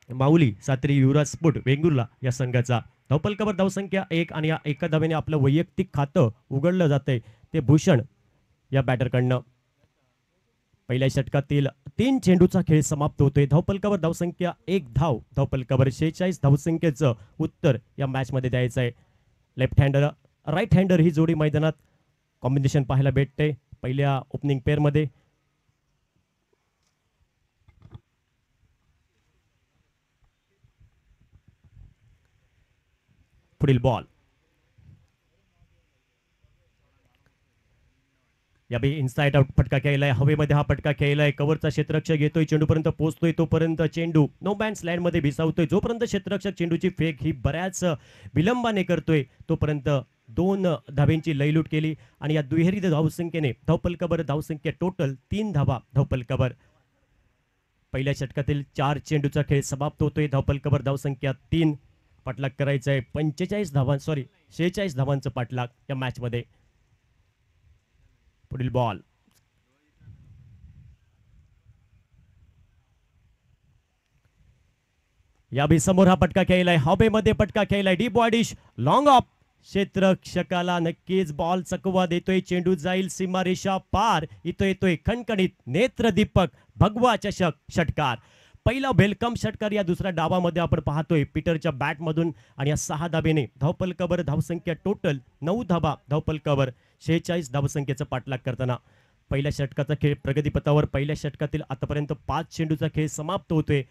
माऊली सातेरी युवराज स्पोर्ट वेंगुर्ला या संघाचा. धावफलकावर धावसंख्या 1 आणि या एका धावेने आपलं वैयक्तिक खातं उघडलं जातंय ते भूषण या बॅटरकडनं. पहिल्या षटकातील 3 चेंडूचा खेळ समाप्त होतोय. धावफलकावर धावसंख्या 1 धाव. धावफलकावर 46 धावसंख्येचं उत्तर या मॅचमध्ये द्यायचं आहे. लेफ्ट हँडर राईट हँडर ही जोडी मैदानात कॉम्बिनेशन पाहायला भेटते पहिल्या ओपनिंग पेअरमध्ये. पुढील बॉल. याबी इनसाइड आउट फटका खेळलाय. हवेमध्ये हा फटका खेळलाय. कव्हरचा क्षेत्ररक्षक येतोय, चेंडूपर्यंत पोहोचतोय, तोपर्यंत चेंडू नो बॅन्स लँड मध्ये भिसावतोय. जोपर्यंत क्षेत्ररक्षक चेंडूची फेक ही बऱ्याच विलंबाने करतोय तोपर्यंत 2 धाब्यांची लयलूट केली आणि या दुहेरी धावसंख्येने धावपलकावर धावसंख्या टोटल 3 धावा धावपलकावर. पहिल्या षटकातील 4 चेंडूचा खेळ समाप्त होतोय. धावपलकावर धावसंख्या 3. पाठलाग करायचा आहे 46 धावांचं पाठलाग या मॅच मध्ये. पुढील बॉल. याबी समोर हा पटका खेळलाय. हवेमध्ये पटका खेळलाय. डीप बॉडिश लॉंग ऑफ. क्षेत्ररक्षकाला नक्कीच बॉल चकवा देतोय. चेंडू जाईल सीमारेषा पार. इथं येतोय खणखणीत नेत्रदीपक भगवा चषक षटकार. पहिला वेलकम षटकार या दुसऱ्या डावामध्ये आपण पाहतोय पीटरच्या बॅटमधून आणि या 6 धाबेने धावपलकावर धावसंख्या टोटल 9 धाबा धावपलकावर 46 धावसंख्येचा पाठलाग करताना पहिल्या षटकाचा खेळ प्रगतीपथावर. पहिल्या षटकातील आतापर्यंत 5 चेंडूचा खेळ समाप्त होतोय.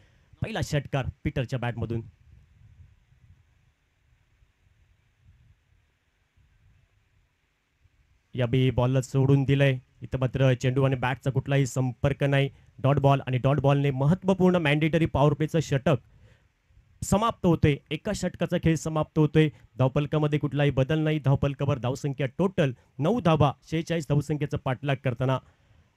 पहिला षटकार पीटरच्या बॅटमधून. याबी बॉलला सोडून दिलंय. इथं मात्र चेंडू आणि बॅटचा कुठलाही संपर्क नाही. डॉट बॉल आणि डॉट बॉलने महत्त्वपूर्ण मॅन्डेटरी पॉवर प्लेचं षटक समाप्त होतोय. एका षटकाचा खेळ समाप्त होतोय. धावपलकामध्ये कुठलाही बदल नाही. धावपलकावर धावसंख्या टोटल 9 धावा 46 धावसंख्येचा पाठलाग करताना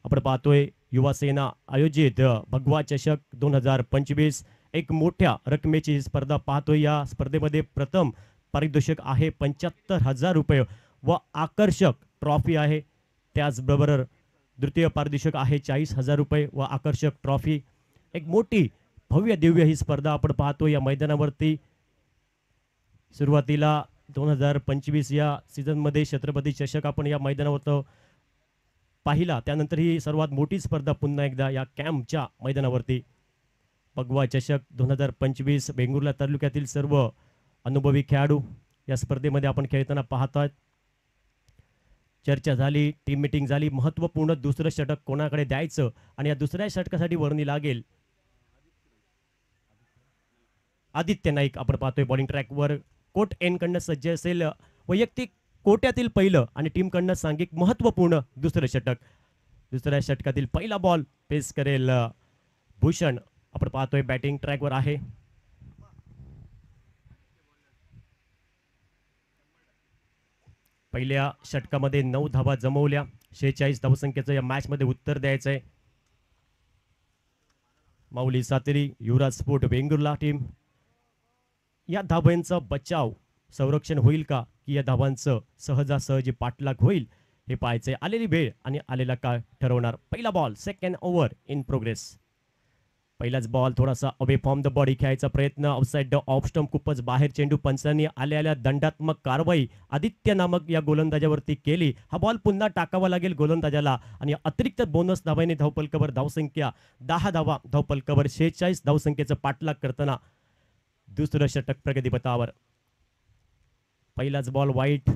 आपण पाहतोय युवा सेना आयोजित भगवा चषक 2025 एक मोठ्या रकमेची स्पर्धा पाहतोय. या स्पर्धेमध्ये प्रथम पारितोषिक आहे 75,000 रुपये व आकर्षक ट्रॉफी आहे. त्याचबरोबर द्वितीय पारितोषिक आहे 40,000 रुपये व आकर्षक ट्रॉफी. एक मोठी भव्य दिव्य ही स्पर्धा आपण पाहतो या मैदानावरती. सुरुवातीला 2025 या सीझनमध्ये छत्रपती चषक आपण या मैदानावर पाहिला. त्यानंतर ही सर्वात मोठी स्पर्धा पुन्हा एकदा या कॅम्पच्या मैदानावरती. भगवा चषक 2025 वेंगुर्ला तालुक्यातील सर्व अनुभवी खेळाडू या स्पर्धेमध्ये आपण खेळताना पाहतात. चर्चा झाली, टीम मीटिंग झाली. महत्त्वपूर्ण दुसरं षटक कोणाकडे द्यायचं आणि या दुसऱ्या षटकासाठी वर्णी लागेल आदित्य नाईक. आपण पाहतोय बॉलिंग ट्रॅकवर. कोट एन कडनं सज्ज असेल वैयक्तिक कोट्यातील पहिलं आणि टीमकडनं सांघिक महत्त्वपूर्ण दुसरं षटक. दुसऱ्या षटकातील पहिला बॉल पेस करेल भूषण. आपण पाहतोय बॅटिंग ट्रॅकवर आहे. पहिल्या षटकामध्ये 9 धावा जमवल्या. 46 धावसंख्येचं या मॅच मध्ये उत्तर द्यायचंय. माऊली सातेरी युवराज स्पोर्ट वेंगुर्ला टीम. या धावांचा बचाव संरक्षण होईल का की या धावांचं सहजासहजी पाठलाग होईल हे पाहायचंय. आलेली वेळ आणि आलेला काळ ठरवणार. पहिला ball second over in progress. पहिलाच बॉल थोडासा अवे फ्रॉम द बॉडी खेळायचा प्रयत्न. आउटसाइड द ऑफ स्टंप खूपच बाहेर चेंडू. पंचांनी आलेल्या दंडात्मक कारवाई आदित्य नामक या गोलंदाजावरती केली. हा बॉल पुन्हा टाकावा लागेल गोलंदाजाला आणि अतिरिक्त बोनस धावाने धावपलकावर धावसंख्या 10 धावा धावपलकावर 46 धावसंख्येचा पाठलाग करताना दुसरं षटक प्रगतीपथावर. पहिलाच बॉल वाईट.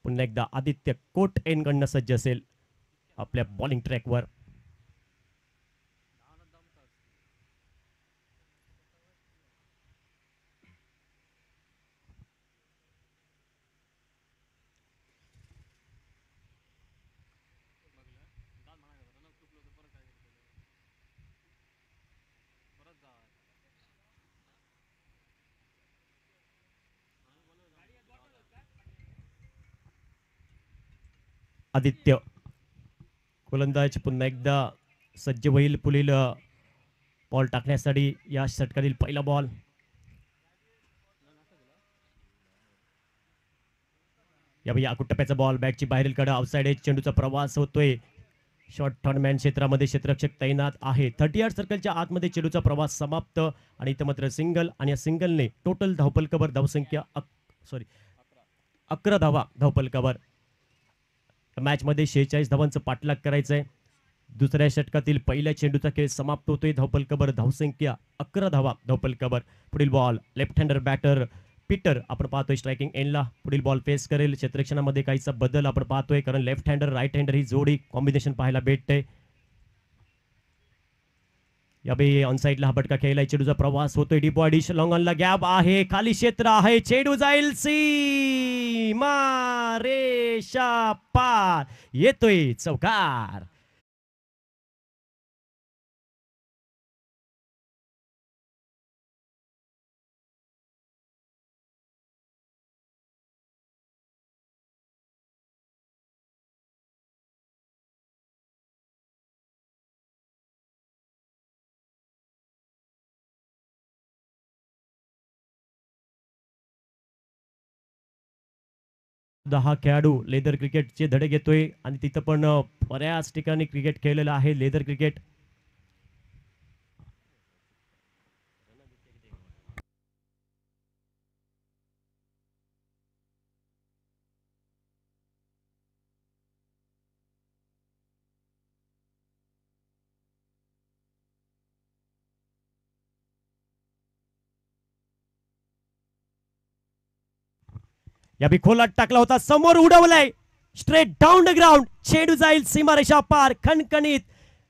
पुन्हा एकदा आदित्य कोट एन कडनं सज्ज असेल आपल्या बॉलिंग ट्रॅकवर. आदित्य गोलंदाज पुन्हा एकदा सज्ज होईल पुढील बॉल टाकण्यासाठी. या षटकातील पहिला बॉल. या टप्प्याचा बॉल बॅटची बाहेरील कडा. आउटसाइड एज चेंडूचा प्रवास होतोय. शॉर्ट टर्नमॅन क्षेत्रामध्ये क्षेत्ररक्षक तैनात आहे. 30 यार्ड सर्कलच्या आतमध्ये चेंडूचा प्रवास समाप्त आणि इथं मात्र सिंगल आणि या सिंगलने टोटल धावपलकावर धावसंख्या 11 धावा धावपलकावर. मॅच मध्ये 46 धावांचं पाठलाग करायचंय. दुसऱ्या षटकातील पहिल्या चेंडूचा खेळ समाप्त होतोय. धावपलकावर धावसंख्या 11 धावा धावपलकावर. पुढील ball left hander batter Peter आपण पाहतोय स्ट्रायकिंग एंडला. पुढील बॉल फेस करेल. क्षेत्ररक्षणामध्ये काहीसा बदल आपण पाहतोय कारण लेफ्ट हँडर राईट हँडर ही जोडी कॉम्बिनेशन पाहायला भेटते. यावेळी ऑन साईडला हा फटका खेळलाय. चेंडूचा प्रवास होतोय. डीप बॉडी लॉंग ऑनला गॅप आहे. खाली क्षेत्र आहे. चेंडू जाईल सीमा रेषा पार. येतोय चौकार. दहा खेळाडू लेदर क्रिकेटचे धडे घेतोय आणि तिथं पण बऱ्याच ठिकाणी क्रिकेट खेळलेलं आहे लेदर क्रिकेट. या बी खोलात टाकला होता. समोर उडवलाय. Straight down the ground. चेंडू जाईल सीमारेषा पार. खणखणीत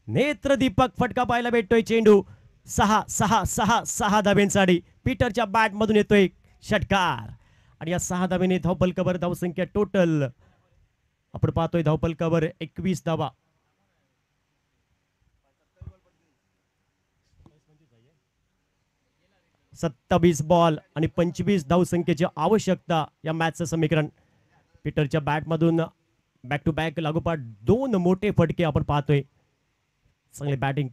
नेत्रदीपक फटका पाहायला भेटतोय. चेंडू 6 धाब्यांसाठी पीटरच्या बॅट मधून येतोय षटकार. आणि या 6 धाब्याने धावपलकावर धावसंख्या टोटल आपण पाहतोय धावपलकावर 21 धावा. 27 बॉल आणि 25 धावसंख्येची आवश्यकता या मॅचचं समीकरण. पीटरच्या बॅटमधून बॅक टू बॅक लागोपाठ 2 मोठे फटके आपण पाहतोय. चांगली बॅटिंग.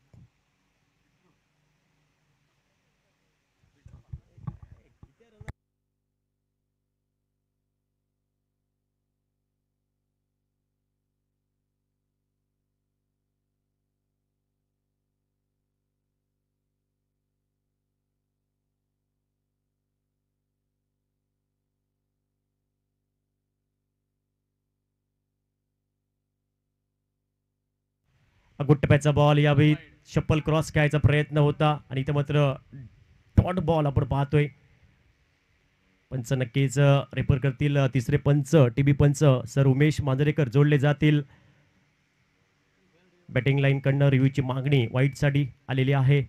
गुट्टप्याचा बॉल यावेळी शप्पल क्रॉस खेळायचा प्रयत्न होता आणि इथं मात्र डॉट बॉल आपण पाहतोय. पंच नक्कीच रेफर करतील. तिसरे पंच टीबी पंच सर उमेश मांजरेकर जोडले जातील. बॅटिंग लाईन कडनं रिव्ह्यूची मागणी वाईट साठी आलेली आहे.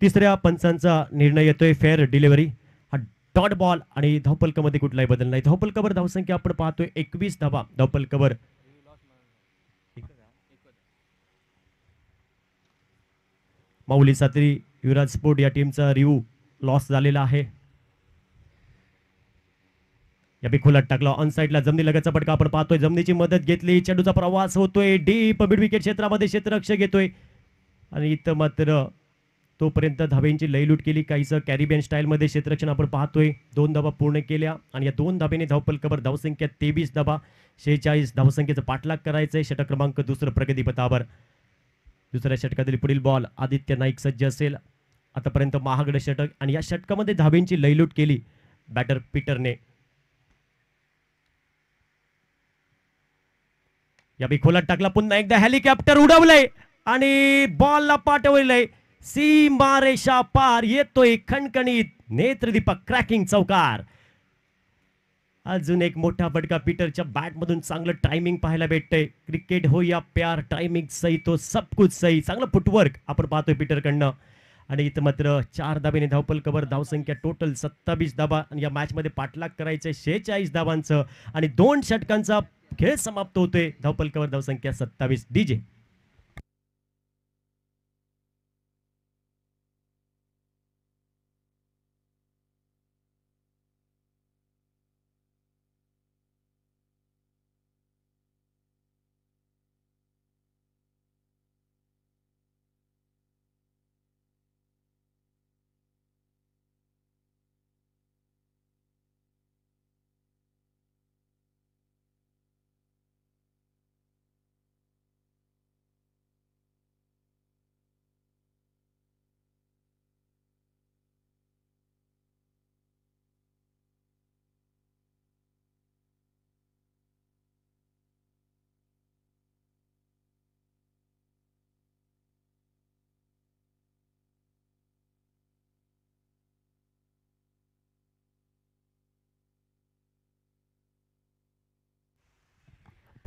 तिसऱ्या पंचांचा निर्णय येतोय. Fair delivery. हा डॉट बॉल आणि धावपलकामध्ये कुठलाही बदल नाही. धावपलकावर धावसंख्या आपण पाहतोय 21 धावा धावपलकावर. माऊली सात्री युवराज स्पोर्ट या टीमचा रिव्ह्यू लॉस झालेला आहे. या बी खोलात टाकला. ऑन साईडला जमिनी लगतचा फटका आपण पाहतोय. जमिनीची मदत घेतली. चेंडूचा प्रवास होतोय. डीप मिड विकेट क्षेत्रामध्ये क्षेत्ररक्षक घेतोय आणि इथं मात्र तोपर्यंत धाब्यांची लयलूट केली. काहीसं कॅरिबियन स्टाईलमध्ये क्षेत्ररक्षण आपण पाहतोय. 2 धाबा पूर्ण केल्या आणि या 2 धाब्याने धावपलकावर धावसंख्या 23 धाबा. 46 धावसंख्येचा पाठलाग करायचंय. षटक क्रमांक 2 प्रगतीपथावर. दुसऱ्या षटकातील पुढील बॉल आदित्य नाईक सज्ज असेल. आतापर्यंत महागडे षटक आणि या षटकामध्ये धाब्यांची लयलूट केली बॅटर पीटरने. या बी खोलात टाकला. पुन्हा एकदा हेलिकॉप्टर उडवलंय आणि बॉलला पाठवलंय. सीमारेषा पार. येतोय खणखणीत नेत्रदीपक क्रॅकिंग चौकार. अजून एक मोठा फटका पीटरच्या बॅट मधून. चांगलं टायमिंग पाहायला भेटतंय. क्रिकेट हो या प्यार. टायमिंग सही तो सब कुछ सही. चांगलं फुटवर्क आपण पाहतोय पीटर कडनं. आणि इथं मात्र 4 धाब्याने धावपलकावर धावसंख्या टोटल 27 धाबा आणि या मॅच मध्ये पाठलाग करायचंय 46 धाबांचं आणि 2 षटकांचा खेळ समाप्त होतोय. धावपलकावर धावसंख्या 27. डीजे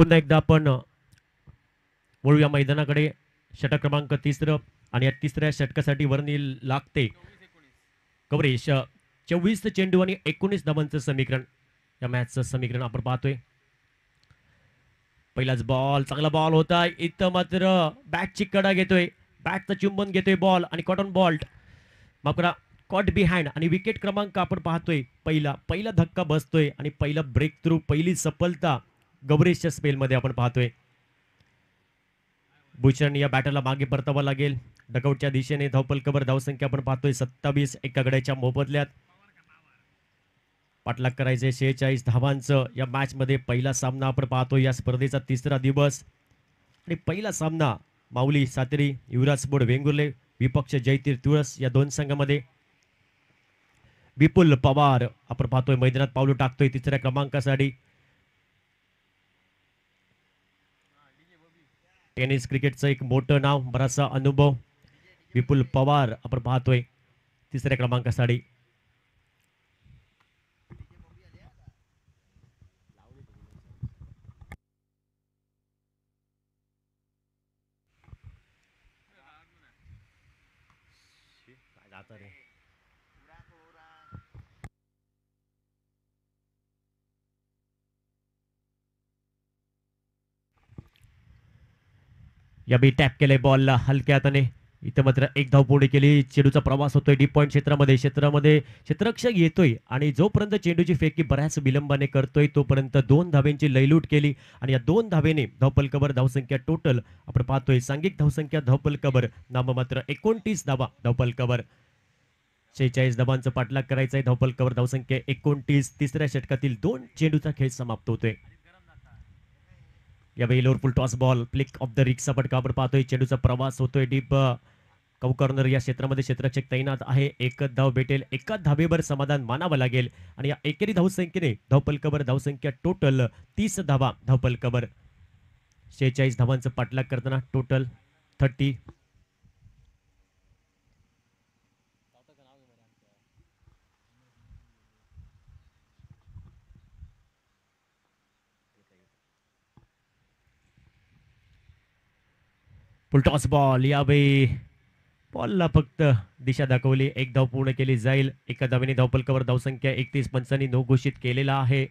पुन्हा एकदा आपण वळूया मैदानाकडे. षटक क्रमांक तिसरं आणि या तिसऱ्या षटकासाठी वर्णील लागते कवरेश 24 चेंडू आणि 19 धावांचं समीकरण. या मॅचचं समीकरण आपण पाहतोय. पहिलाच बॉल, चांगला बॉल होता. इथं मात्र बॅटची कडा घेतोय, बॅटचं चुंबन घेतोय बॉल आणि कॉटन बॉल्ट माफ करा, कॉट बिहाइंड आणि विकेट क्रमांक आपण पाहतोय. पहिला धक्का बसतोय आणि पहिला ब्रेक थ्रू, पहिली सफलता गौरेशच्या स्पेलमध्ये आपण पाहतोय. भूषण या बॅटरला मागे परतावं लागेल. डकआउटच्या दिशेने धावपलकावर धावसंख्या आपण पाहतोय 27 एका गड्याच्या मोबदल्यात. पाठलाग करायचे 46 धावांचं. या मॅच मध्ये पहिला सामना आपण पाहतोय. या स्पर्धेचा तिसरा दिवस आणि पहिला सामना माऊली सातेरी, युवराज स्पोर्ट वेंगुर्ले, विपक्ष जयतीर तुळस या दोन संघामध्ये. विपुल पवार आपण पाहतोय मैदानात पावलं टाकतोय तिसऱ्या क्रमांकासाठी. टेनिस क्रिकेटचं एक मोठं नाव, बराचसा अनुभव. विपुल पवार आपण पाहतोय तिसऱ्या क्रमांकासाठी. या बी टॅप केलंय बॉलला हलक्या हाताने. इथं मात्र एक धाव पुढे केली. चेंडूचा प्रवास होतोय डीप पॉईंट क्षेत्रामध्ये क्षेत्ररक्षक येतोय आणि जोपर्यंत चेंडूची फेकी बऱ्याच विलंबाने करतोय तोपर्यंत 2 धावेंची लयलूट केली आणि या 2 धावेने धावपलकावर धावसंख्या टोटल आपण पाहतोय सांघिक धावसंख्या धावपलकावर नाममात्र 29 धावा धावपलकावर. 46 धावांचं पाठलाग करायचंय. धावपलकावर धावसंख्या 29. तिसऱ्या षटकातील 2 चेंडूचा खेळ समाप्त होतोय. यावेळी lower full toss ball flick off the रिक्सा फटकावर पाहतोय. चेंडूचा प्रवास होतोय डीप कव कॉर्नर या क्षेत्रामध्ये क्षेत्ररक्षक तैनात आहे. एकच धाव भेटेल, एकाच धावेवर समाधान मानावं लागेल आणि या एकेरी धावसंख्येने धावपलकावर धावसंख्या टोटल 30 धावा धावपलकावर. 46 धावांचं पाठलाग करताना टोटल 30. Full toss ball. यावेळी बॉलला फक्त दिशा दाखवली. एक धाव पूर्ण केली जाईल. एका धावेने धावपलकावर धावसंख्या 31 पंचांनी नो घोषित केलेला आहे.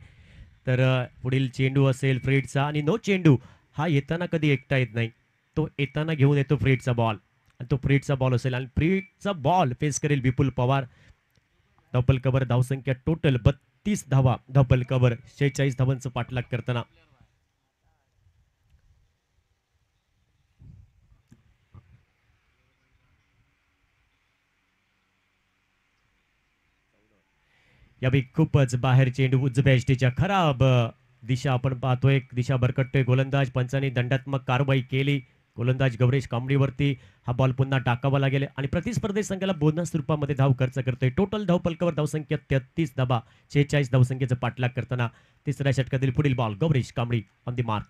तर पुढील चेंडू असेल फ्रीडचा आणि नो चेंडू हा येताना कधी एकटा येत नाही, तो येताना घेऊन येतो फ्रीडचा बॉल आणि तो फ्रीडचा बॉल असेल आणि फ्रीडचा बॉल फेस करेल विपुल पवार. धावपलकावर धावसंख्या टोटल 32 धावा धावपलकावर. 46 धावांचं पाठलाग करताना यावेळी खूपच बाहेर चेंडू उजव्या एसटीच्या खराब दिशा आपण पाहतोय. दिशा भरकटतोय गोलंदाज. पंचांनी दंडात्मक कारवाई केली. गोलंदाज गौरेश कांबळीवरती. हा बॉल पुन्हा टाकावा लागेल आणि प्रतिस्पर्धी संघाला बोनस रूपामध्ये धाव खर्च करतोय. टोटल धावपलकावर धावसंख्या 33 धावा. 46 धावसंख्येचा पाठलाग करताना तिसऱ्या षटकातील पुढील ball Gauresh Kambli on the mark.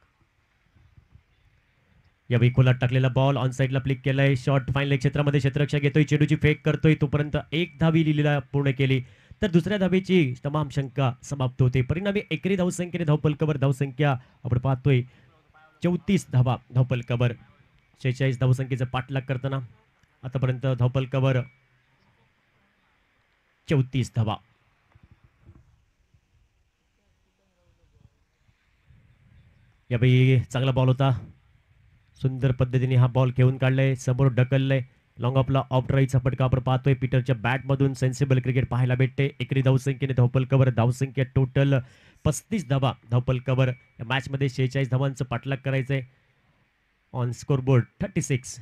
यावेळी खोलात टाकलेला बॉल ऑन साईडला फ्लिक केलाय. शॉट फाईनल क्षेत्रामध्ये क्षेत्ररक्षक येतोय, चेंडूची फेक करतोय. तोपर्यंत एक धावी लिहिलेला पूर्ण केली तर दुसऱ्या धावेची तमाम शंका समाप्त होते. परिणामी एकेरी धावसंख्येने धावपलकावर धावसंख्या आपण पाहतोय 34 धावा धावपलकावर. 46 धावसंख्येचा पाठलाग करताना आतापर्यंत धावपलकावर 34 धावा. यावेळी चांगला बॉल होता. सुंदर पद्धतीने हा बॉल घेऊन काढलाय, समोर ढकललंय. लॉंग ऑफला ऑफ राईटचा फटका आपण पाहतोय. पीटरच्या बॅटमधून सेन्सिबल क्रिकेट पाहायला भेटते. एकरी धावसंख्येने धावपलकावर धावसंख्या टोटल 35 धावा धावपलकावर. या मॅचमध्ये 46 धावांचं पाठलाग करायचंय. On scoreboard 36.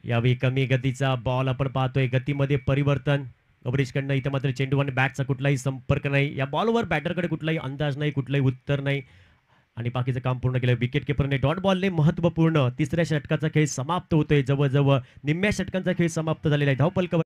यावेळी कमी गतीचा बॉल आपण पाहतोय. गतीमध्ये परिवर्तन गौरीशकडनं. इथं मात्र चेंडू आणि बॅटचा कुठलाही संपर्क नाही. या बॉलवर बॅटरकडे कुठलाही अंदाज नाही, कुठलाही उत्तर नाही आणि बाकीचं काम पूर्ण केलं. विकेट किपरने डॉट बॉलने महत्वपूर्ण तिसऱ्या षटकाचा खेळ समाप्त होतोय. जवळजवळ निम्म्या षटकांचा खेळ समाप्त झालेला आहे. धावपलकावर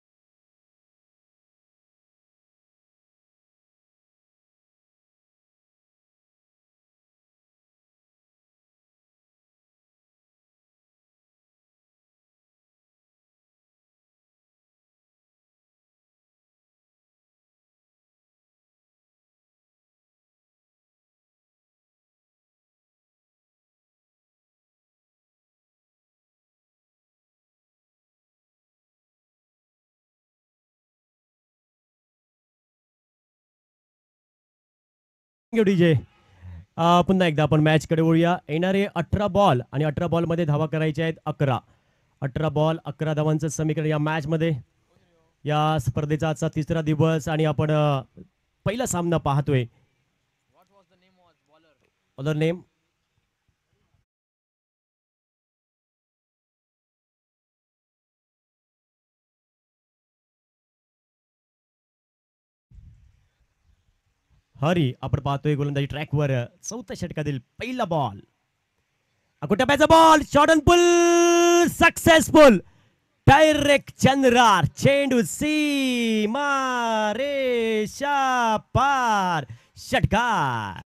डीजे. पुन्हा एकदा आपण मॅचकडे वळूया. येणारे 18 बॉल आणि 18 बॉलमध्ये धावा करायच्या आहेत 11. 18 बॉल 11 धावांचं समीकरण या मॅचमध्ये. या स्पर्धेचा आजचा तिसरा दिवस आणि आपण पहिला सामना पाहतोय. Bowler name Hari. आपण पाहतोय गोलंदाजी ट्रॅकवर. चौथ्या षटकातील पहिला बॉल. टप्प्याचा बॉल शॉर्ट पुल सक्सेसफुल. डायरेक्ट चंद्रार. चेंडू सीमा रेषा पार. षटकार.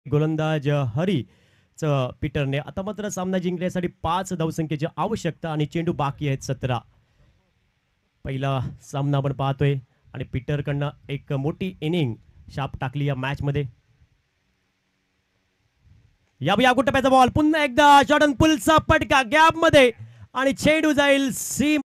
गोलंदाज हरी पीटरने. आता मात्र सामना जिंकण्यासाठी 5 धावसंख्येची आवश्यकता आणि चेंडू बाकी आहेत 17. पहिला सामना आपण पाहतोय आणि पीटरकडनं एक मोठी इनिंग शाप टाकली या मॅच मध्ये. या टप्प्याचा बॉल पुन्हा एकदा शॉर्ट पुलचा पटका गॅप मध्ये आणि चेंडू जाईल सीम